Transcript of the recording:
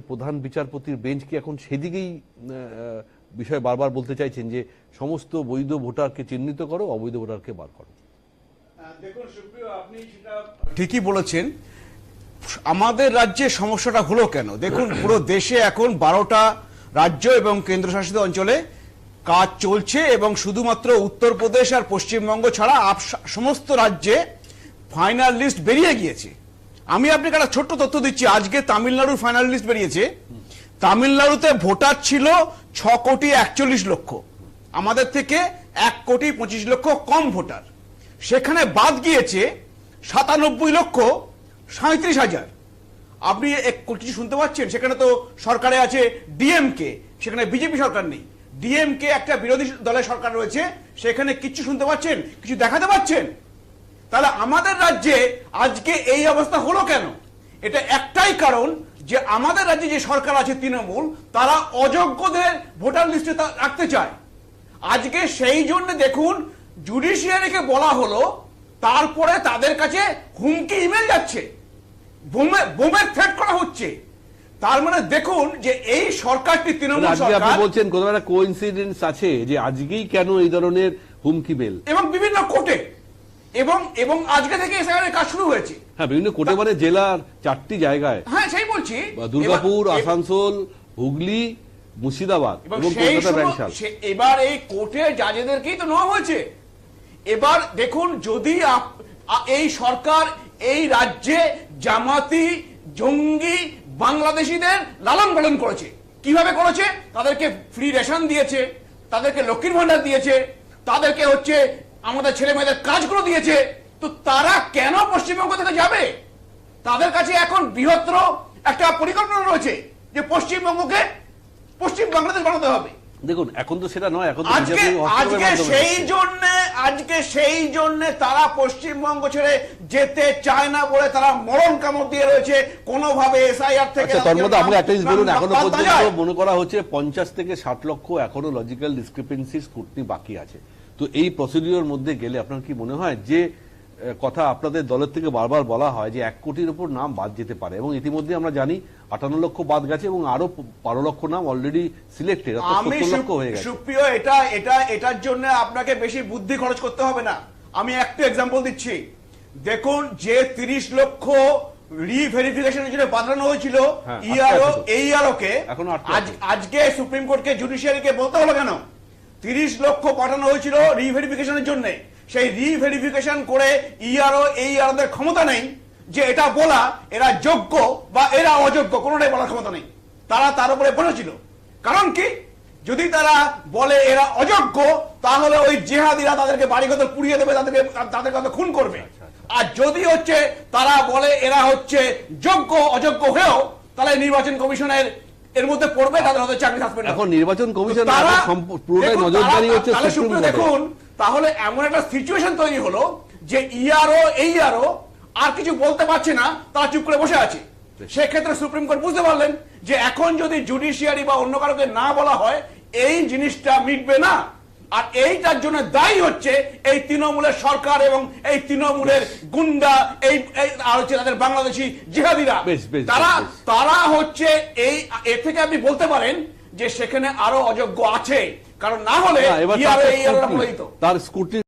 প্রধান বিচারপতির বেঞ্চ কি এখন সেদিকেই বিষয় বারবার বলতে চাইছেন যে সমস্ত বৈধ ভোটারকে চিহ্নিত করো, অবৈধ ভোটারকে বার করো? দেখুন সুপ্রিয়, আপনি সেটা ঠিকই বলেছেন। আমাদের রাজ্যে সমস্যাটা হলো কেন? দেখুন, পুরো দেশে এখন 12টা রাজ্য এবং কেন্দ্রশাসিত অঞ্চলে কাজ চলছে এবং শুধুমাত্র উত্তরপ্রদেশ আর পশ্চিমবঙ্গ ছাড়া সমস্ত রাজ্যে ফাইনাল লিস্ট বেরিয়ে গিয়েছে। আমি আপনাকে একটা ছোট্ট তথ্য দিচ্ছি। আজকে তামিলনাড়ুর ফাইনাল লিস্ট বেরিয়েছে। তামিলনাড়ুতে ভোটার ছিল 6,41,00,000। আমাদের থেকে 1,25,00,000 কম ভোটার। সেখানে বাদ গিয়েছে 97,37,000। আপনি কিছু শুনতে পাচ্ছেন? সেখানে তো সরকারে আছে ডিএমকে, সেখানে বিজেপি সরকার নেই। ডিএমকে একটা বিরোধী দলের সরকার রয়েছে, সেখানে কিছু শুনতে পাচ্ছেন, কিছু দেখাতে পাচ্ছেন? তাহলে আমাদের রাজ্যে আজকে এই অবস্থা হলো কেন? এটা একটাই কারণ যে আমাদের রাজ্যে যে সরকার আছে তৃণমূল, তারা অযোগ্যদের ভোটার লিস্টে রাখতে চায়। আজকে সেই জন্য দেখুন জুডিশিয়ারিকে বলা হলো, তারপরে তাদের কাছে হুমকি ইমেল যাচ্ছে, বোমের থ্রেট করা হচ্ছে। তার মানে দেখুন যে এই সরকারটি তৃণমূল সরকার। আপনি বলছেন কোথাও একটা কোইন্সিডেন্স আছে যে আজকেই কেন এই ধরনের হুমকি মেল, এবং বিভিন্ন কোর্টে এবং আজকে থেকে এসআইআর কাজ শুরু হয়েছে। হ্যাঁ, বিভিন্ন কোর্টে, মানে জেলার 4টি জায়গায়। হ্যাঁ, সেই বলছি, দুর্গাপুর, আসানসোল, হুগলি, মুর্শিদাবাদ এবং কলকাতা ব্যাংশাল। এবার এই কোর্টের জাজেদেরকেই তো নেওয়া হয়েছে। এবার দেখুন, যদি এই সরকার এই রাজ্যে জামাতি, জঙ্গি, বাংলাদেশিদের লালন পালন করেছে। কিভাবে করেছে? তাদেরকে ফ্রি রেশন দিয়েছে, তাদেরকে লক্ষ্মীর ভান্ডার দিয়েছে, তাদেরকে আমাদের ছেলে মেয়েদের কাজগুলো দিয়েছে। তো তারা কেন পশ্চিমবঙ্গ থেকে যাবে? তাদের কাছে এখন বৃহত্তর একটা পরিকল্পনা রয়েছে যে পশ্চিমবঙ্গকে পশ্চিম বাংলাদেশ বানাতে হবে। দেখুন, এখন তো সেটা নয়, এখন আজকে সেই জন্য তারা পশ্চিমবঙ্গ ছেড়ে যেতে চায় না বলে তারা মরণ কামড় দিয়ে রয়েছে কোনোভাবে এসআইআর থেকে। তার মধ্যে আমরা একটা জিনিস বলুন, এখনো পর্যন্ত মনে করা হচ্ছে 50 থেকে 60 লক্ষ এখনো লজিক্যাল ডিসক্রিপেন্সি স্ক্রুটিনি বাকি আছে। তো এই প্রসিডিওর মধ্যে গেলে আপনার কি মনে হয় যে কথা আপনাদের দলের থেকে বারবার বলা হয় যে 1 কোটির উপর নাম বাদ যেতে পারে, এবং ইতিমধ্যে আমরা জানি 58 লক্ষ বাদ গেছে এবং আরো 12 লক্ষ নাম অলরেডি সিলেক্টেড, অর্থাৎ 70 লক্ষ হয়ে গেছে। সুপ্রিয়, এটার জন্য আপনাকে বেশি বুদ্ধি খরচ করতে হবে না। আমি একটা এক্সাম্পল দিচ্ছি। দেখুন, যে 30 লক্ষ রিভেরিফিকেশনের জন্য পাঠানো হয়েছিল ইআরও কে, আজকে সুপ্রিম কোর্টকে জুডিশিয়ারিকে বলতে হলো কেন? 30 লক্ষ পাঠানো হয়েছিল রিভেরিফিকেশনের জন্য। সেই রিভেরিফিকেশন করে ইআরওদের ক্ষমতা নেই যে এটা বলা এরা যোগ্য বা এরা অযোগ্য, কোনোটাই বলার ক্ষমতা নেই। তারা তার উপরে বলেছিল। কারণ কি? যদি তারা বলে এরা অযোগ্য, তাহলে ওই জেহাদিরা তাদেরকে বাড়িঘর পুড়িয়ে দেবে, তাদেরকে খুন করবে। আর যদি তারা বলে এরা যোগ্য, অযোগ্য হয়েও, তাহলে নির্বাচন কমিশনের এর মধ্যে পড়বে, তাদের হয়তো চাকরি সাসপেন্ড। এখন নির্বাচন কমিশন পুরোটাই নজরদারি হচ্ছে সুপ্রিম কোর্টে। দেখুন, তাহলে এমন একটা সিচুয়েশন তৈরি হলো যে ইআরও আর কিছু বলতে পারছে না, তারা চুপ করে বসে আছে। সেক্ষেত্রে সুপ্রিম কোর্ট বুঝতে পারলেন যে এখন যদি জুডিশিয়ারি বা অন্য কারোকে না বলা হয়, এই জিনিসটা মিটবে না। আর এইটার জন্য দায়ী হচ্ছে এই তৃণমূলের সরকার এবং এই তৃণমূলের গুন্ডা, আর তাদের বাংলাদেশি জিহাদিরা। তারা এর থেকে আপনি বলতে পারেন যে সেখানে আরো অযোগ্য আছে, কারণ না হলে তার স্কুটি